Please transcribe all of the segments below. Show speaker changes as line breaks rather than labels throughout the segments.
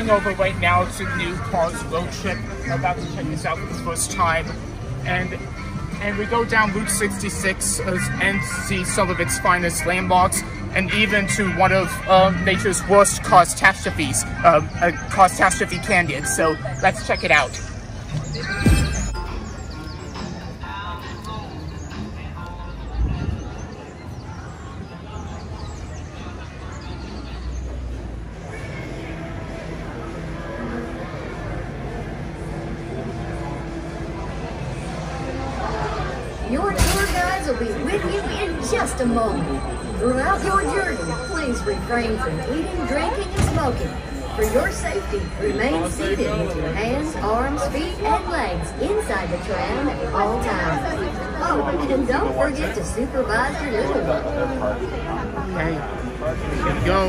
heading over right now to New Paul's road trip. I'm about to check this out for the first time. And we go down Route 66 and see some of its finest landmarks, and even to one of nature's worst catastrophes, a catastrophe canyon. So let's check it out.
Your tour guides will be with you in just a moment. Throughout your journey, please refrain from eating, drinking, and smoking. For your safety, remain seated with your hands, arms, feet, and legs inside the tram at all times. Oh, and don't forget to supervise your little one.
Okay, here we go.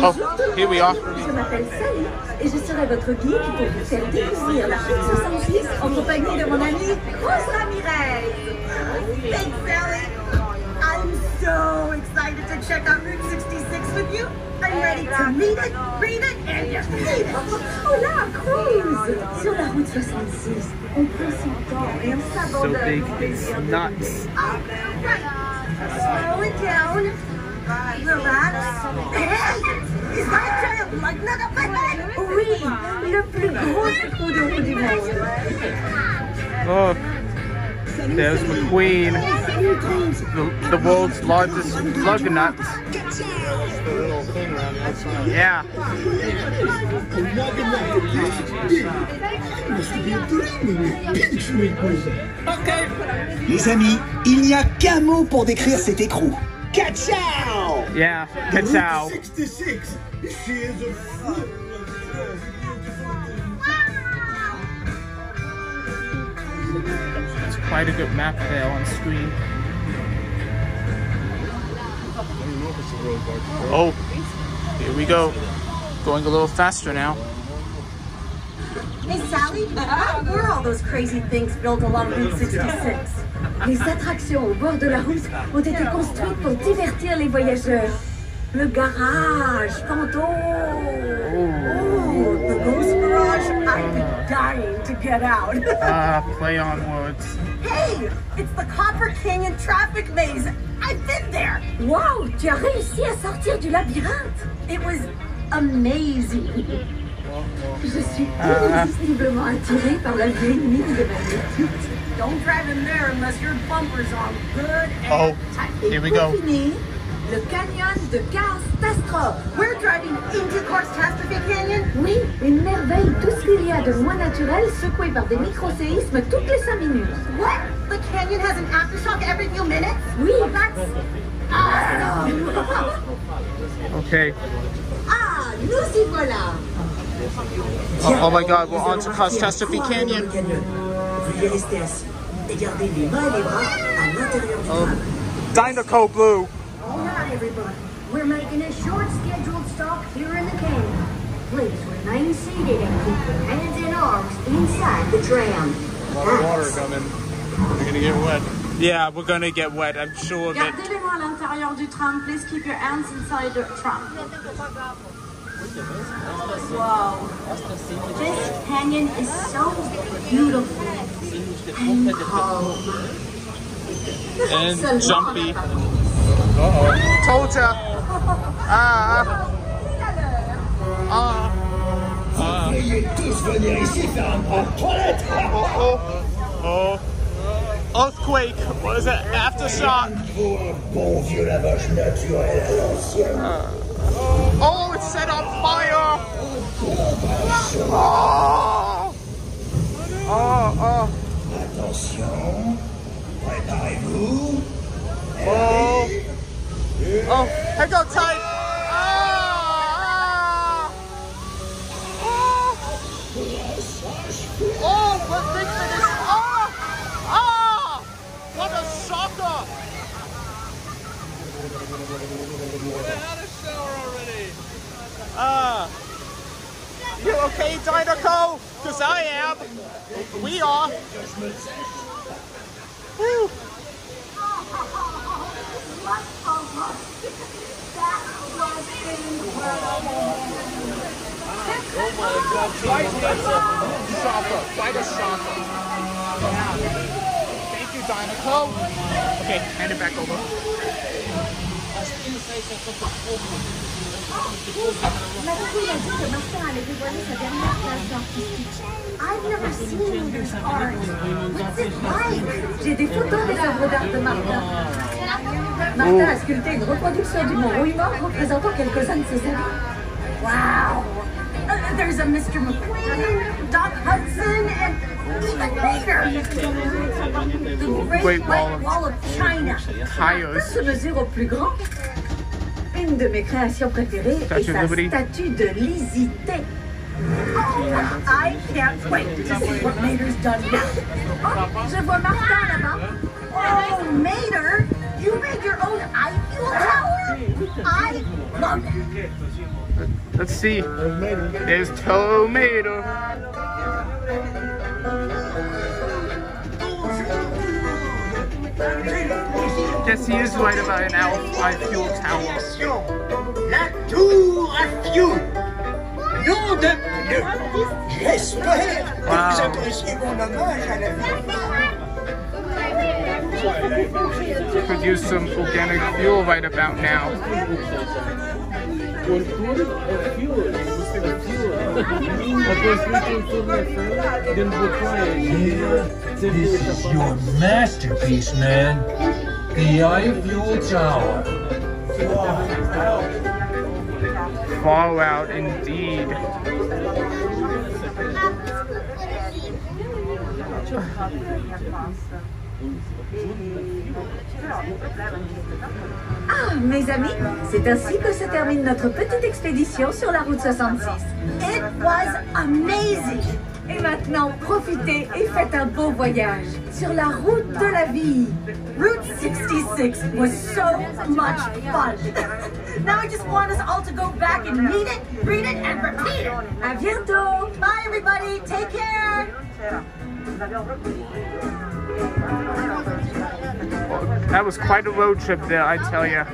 Oh, here we are.
Je m'appelle Sally et je serai votre guide pour vous faire découvrir la route 66 en compagnie de mon amie Rose Ramirez. Thanks, Sally. I'm so excited to check out Route 66 with you. I'm ready to meet it, read it, and just eat it. Hola, Cruz! Sur la route 66, on prend son temps et on s'abandonne.
So big, it's nuts.
Slow it down. Relax. Hey! Is that a trail like another button? Oui, le plus gros trou de roue du monde.
Oh, there's McQueen, the world's largest lug nut. Yeah.
Okay. Les amis, il n'y a qu'un mot pour décrire cet écrou. Ka-chow!
Yeah, ka-chow.
66. She is a fruit.
It's quite a good map there on screen. Oh, here we go. Going a little faster now.
Hey, Sally, what were all those crazy things built along Route 66? Les attractions au bord de la route ont été construites pour divertir les voyageurs. Le garage fantôme. Oh, the ghost garage. I'd be dying to get out.
Play on words.
Hey, it's the Copper Canyon traffic maze. I've been there. Wow, tu as réussi à sortir du labyrinthe. It was amazing. Je suis irrésistiblement attirée par la vieille mine de magnétite. Don't drive in there unless your bumpers are good and tight.
Here we go.
Le canyon de Catastrophe. We're driving into Catastrophe Canyon? Oui, une merveille. Tout ce qu'il y a de moins naturel, secoué par des micro-séismes toutes les 5 minutes. What? The canyon has an aftershock every few minutes? Oui, that's awesome.
Okay.
Ah, nous y voilà.
Oh my God, we're on to Catastrophe Canyon.
Veuillez rester assis et garder les mains et les bras à l'intérieur du tram.
Dynaco Blue.
All right, everybody. We're making a short scheduled stop here in the canyon. Please remain seated and keep your hands and arms inside the tram.
A lot of water coming. We're gonna get wet.
Yeah, we're gonna get wet, I'm sure of it.
Gardez les mains à l'intérieur du tram. Please keep your hands inside the tram.
Wow. This canyon is so beautiful and calm.
And
It's a
jumpy.
lot.
Told ya.
Veuillez tous venir ici faire un bras de toilette.
Earthquake. What is it? Aftershock.
Pour un bon vieux lavage naturel à l'ancienne.
Oh, it's set on fire.
Attention, préparez-vous.
Hang on tight. What big finish. What a shocker.
They had a shower already.
You okay, Dynaco? Because I am. We are. Woo.
was so good. That was incredible.
Oh my God,
Shopper, quite a shopper. Thank you, Dynaco. Okay, hand it back over.
I've never seen this art. What's it like? J'ai des photos des œuvres d'art de Martin. Martin a sculpté une reproduction du mont Rouillemort représentant quelques-uns de ses amis. Wow! There's a Mr. McQueen, Doc Hudson, and even Mater. The Great Wall of China. Se mesure au plus grand. Une de mes créations préférées est sa statue de Lisité. Oh, I can't wait to see what Mater's done now. Oh, je vois Martin là-bas. Oh, Mater, you made your own Eiffel Tower? I love it.
Let's see. There's Tomato. Guess he is right about an Eiffel Tower.
La tour Eiffel. Nom de Dieu. J'espère que vous appréciez mon hommage à la vie.
Could use some organic fuel right about now.
This is your masterpiece, man. The Eiffel Tower.
Fallout, indeed.
Ah, mes amis, c'est ainsi que se termine notre petite expédition sur la route 66. It was amazing! Et maintenant, profitez et faites un beau voyage sur la route de la vie. Route 66 was so much fun. Now I just want us all to go back and read it, and repeat it. À bientôt! Bye everybody, take care!
That was quite a road trip there, I tell you.